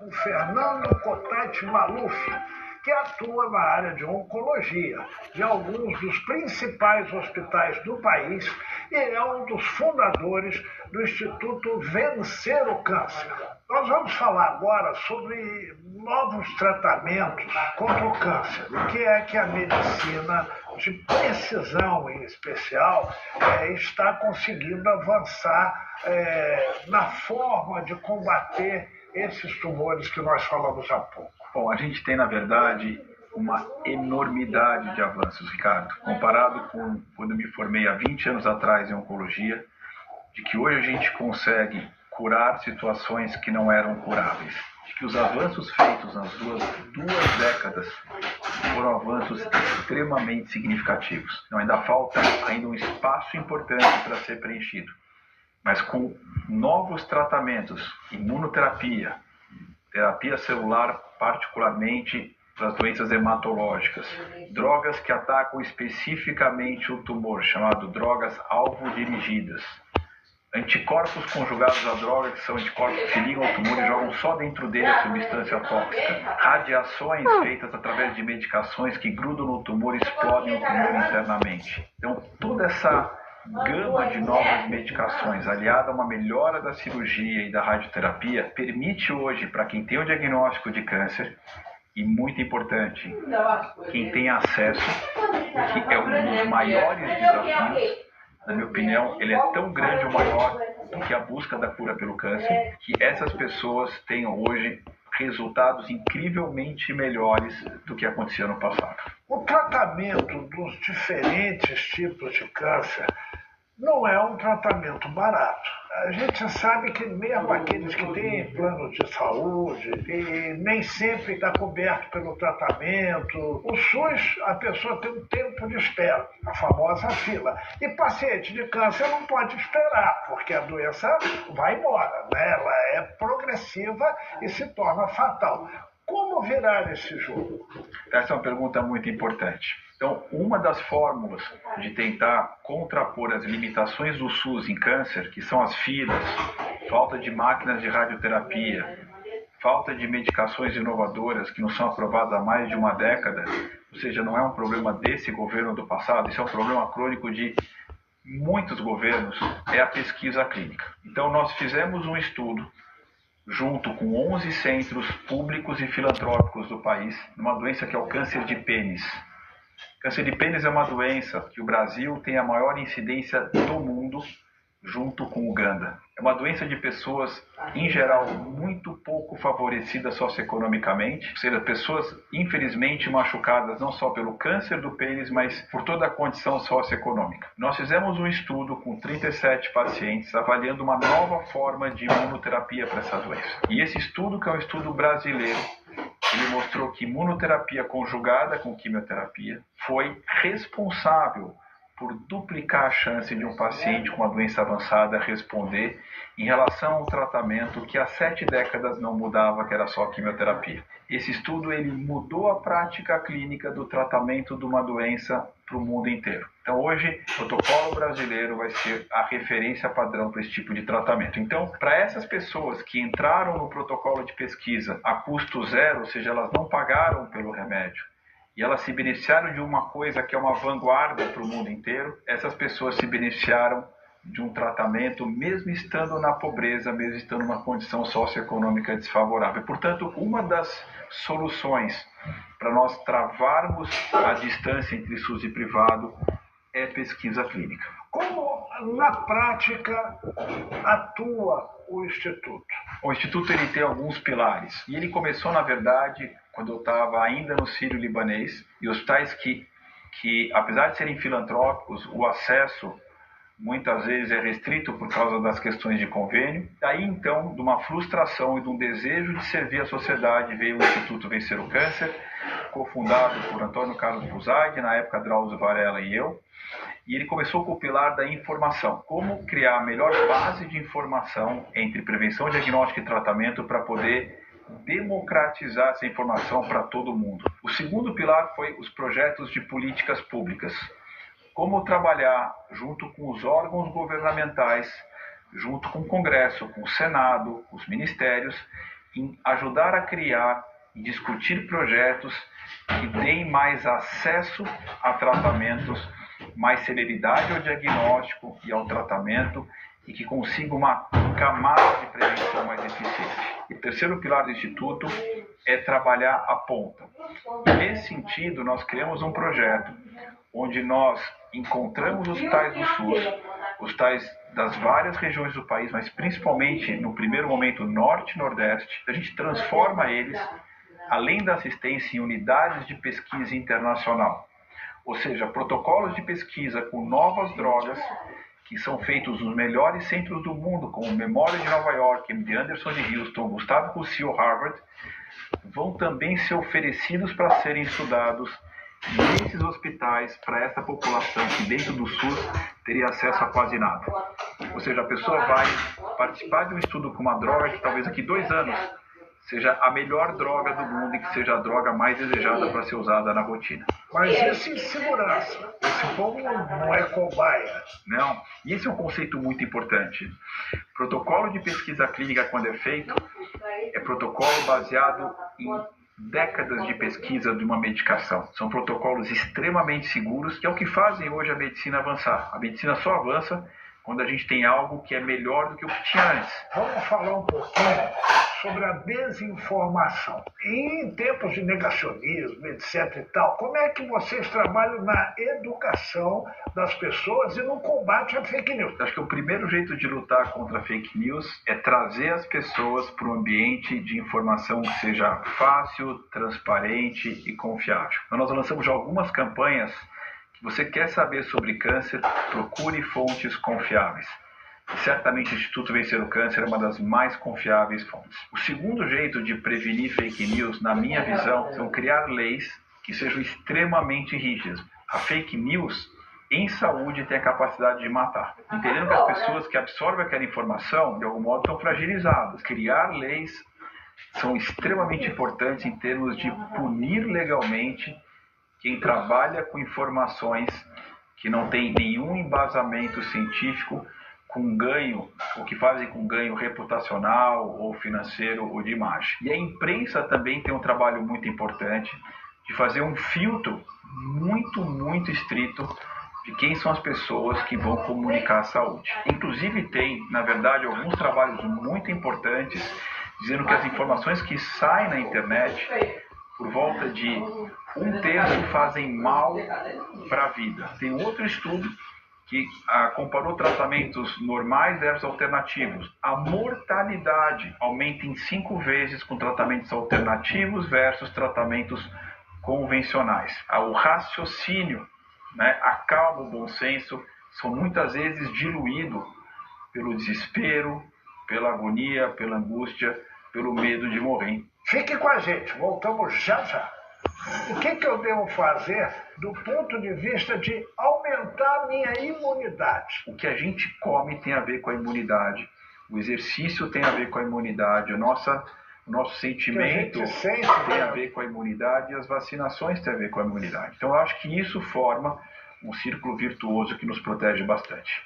com Fernando Cotati Maluf, que atua na área de oncologia de alguns dos principais hospitais do país e é um dos fundadores do Instituto Vencer o Câncer. Nós vamos falar agora sobre novos tratamentos contra o câncer, o que é que a medicina de precisão, em especial, está conseguindo avançar na forma de combater esses tumores que nós falamos há pouco. Bom, a gente tem, na verdade, uma enormidade de avanços, Ricardo, comparado com quando eu me formei há 20 anos atrás em oncologia, de que hoje a gente consegue curar situações que não eram curáveis, de que os avanços feitos nas duas décadas foram avanços extremamente significativos. Então, ainda falta um espaço importante para ser preenchido, mas com novos tratamentos, imunoterapia, terapia celular, particularmente para as doenças hematológicas, drogas que atacam especificamente o tumor, chamado drogas alvo-dirigidas, anticorpos conjugados à droga, que são anticorpos que ligam ao tumor e jogam só dentro dele a substância tóxica, radiações feitas através de medicações que grudam no tumor e explodem o tumor internamente. Então, toda essa gama de novas medicações, aliada a uma melhora da cirurgia e da radioterapia, permite hoje, para quem tem o diagnóstico de câncer, e muito importante, quem tem acesso, que é um dos maiores desafios, na minha opinião, ele é tão grande ou maior do que a busca da cura pelo câncer, que essas pessoas tenham hoje resultados incrivelmente melhores do que acontecia no passado. O tratamento dos diferentes tipos de câncer não é um tratamento barato. A gente sabe que mesmo aqueles que têm plano de saúde, e nem sempre está coberto pelo tratamento. O SUS, a pessoa tem um tempo de espera, a famosa fila. E paciente de câncer não pode esperar, porque a doença vai embora, né? Ela é progressiva e se torna fatal. Como virar esse jogo? Essa é uma pergunta muito importante. Então, uma das fórmulas de tentar contrapor as limitações do SUS em câncer, que são as filas, falta de máquinas de radioterapia, falta de medicações inovadoras que não são aprovadas há mais de uma década, ou seja, não é um problema desse governo do passado, isso é um problema crônico de muitos governos, é a pesquisa clínica. Então, nós fizemos um estudo junto com 11 centros públicos e filantrópicos do país, numa doença que é o câncer de pênis. Câncer de pênis é uma doença que o Brasil tem a maior incidência do mundo, junto com Uganda. É uma doença de pessoas, em geral, muito pouco favorecidas socioeconomicamente, ou seja, pessoas, infelizmente, machucadas não só pelo câncer do pênis, mas por toda a condição socioeconômica. Nós fizemos um estudo com 37 pacientes, avaliando uma nova forma de imunoterapia para essa doença. E esse estudo, que é um estudo brasileiro, ele mostrou que imunoterapia conjugada com quimioterapia foi responsável por duplicar a chance de um paciente com uma doença avançada responder em relação ao tratamento que há 7 décadas não mudava, que era só quimioterapia. Esse estudo ele mudou a prática clínica do tratamento de uma doença para o mundo inteiro. Então hoje o protocolo brasileiro vai ser a referência padrão para esse tipo de tratamento. Então, para essas pessoas que entraram no protocolo de pesquisa a custo zero, ou seja, elas não pagaram pelo remédio, e elas se beneficiaram de uma coisa que é uma vanguarda para o mundo inteiro, essas pessoas se beneficiaram de um tratamento mesmo estando na pobreza, mesmo estando numa condição socioeconômica desfavorável. Portanto, uma das soluções para nós travarmos a distância entre SUS e privado é pesquisa clínica. Como, na prática, atua o Instituto? O Instituto ele tem alguns pilares. E ele começou, na verdade, quando eu estava ainda no Sírio-Libanês, e hospitais que, apesar de serem filantrópicos, o acesso muitas vezes é restrito por causa das questões de convênio. Daí, então, de uma frustração e de um desejo de servir a sociedade, veio o Instituto Vencer o Câncer, cofundado por Antônio Carlos Buzag, na época Drauzio Varela e eu. E ele começou com o pilar da informação. Como criar a melhor base de informação entre prevenção, diagnóstico e tratamento para poder democratizar essa informação para todo mundo. O segundo pilar foi os projetos de políticas públicas. Como trabalhar junto com os órgãos governamentais, junto com o Congresso, com o Senado, com os ministérios, em ajudar a criar e discutir projetos que deem mais acesso a tratamentos, mais celeridade ao diagnóstico e ao tratamento e que consigam uma camada de prevenção mais eficiente. O terceiro pilar do Instituto é trabalhar a ponta. E nesse sentido, nós criamos um projeto onde nós encontramos os hospitais do SUS, hospitais das várias regiões do país, mas principalmente no primeiro momento norte e nordeste, a gente transforma eles, além da assistência, em unidades de pesquisa internacional. Ou seja, protocolos de pesquisa com novas drogas que são feitos nos melhores centros do mundo, como o Memorial de Nova York, MD Anderson de Houston, Gustavo Roussel, Harvard, vão também ser oferecidos para serem estudados nesses hospitais para essa população que dentro do SUS teria acesso a quase nada. Ou seja, a pessoa vai participar de um estudo com uma droga que talvez daqui 2 anos seja a melhor droga do mundo e que seja a droga mais desejada para ser usada na rotina. Mas isso em segurança. Esse povo não é cobaia. Não. E esse é um conceito muito importante. Protocolo de pesquisa clínica, quando é feito, é protocolo baseado em décadas de pesquisa de uma medicação. São protocolos extremamente seguros, que é o que fazem hoje a medicina avançar. A medicina só avança quando a gente tem algo que é melhor do que o que tinha antes. Vamos falar um pouquinho sobre a desinformação. E em tempos de negacionismo, etc. e tal, como é que vocês trabalham na educação das pessoas e no combate à fake news? Acho que o primeiro jeito de lutar contra a fake news é trazer as pessoas para um ambiente de informação que seja fácil, transparente e confiável. Então, nós lançamos já algumas campanhas. Você quer saber sobre câncer? Procure fontes confiáveis. E certamente o Instituto Vencer o Câncer é uma das mais confiáveis fontes. O segundo jeito de prevenir fake news, na minha visão, são criar leis que sejam extremamente rígidas. A fake news em saúde tem a capacidade de matar. Entendendo que as pessoas que absorvem aquela informação, de algum modo, estão fragilizadas. Criar leis são extremamente importantes em termos de punir legalmente quem trabalha com informações que não tem nenhum embasamento científico, com ganho, ou que fazem com ganho reputacional, ou financeiro, ou de imagem. E a imprensa também tem um trabalho muito importante de fazer um filtro muito estrito de quem são as pessoas que vão comunicar a saúde. Inclusive tem, na verdade, alguns trabalhos muito importantes dizendo que as informações que saem na internet, por volta de 1/3 fazem mal para a vida. Tem outro estudo que comparou tratamentos normais versus alternativos. A mortalidade aumenta em 5 vezes com tratamentos alternativos versus tratamentos convencionais. O raciocínio, a calma, o bom senso, são muitas vezes diluídos pelo desespero, pela agonia, pela angústia, pelo medo de morrer. Fique com a gente, voltamos já já. O que eu devo fazer do ponto de vista de aumentar a minha imunidade? O que a gente come tem a ver com a imunidade, o exercício tem a ver com a imunidade, o nosso sentimento tem a ver com a imunidade e as vacinações têm a ver com a imunidade. Então eu acho que isso forma um círculo virtuoso que nos protege bastante.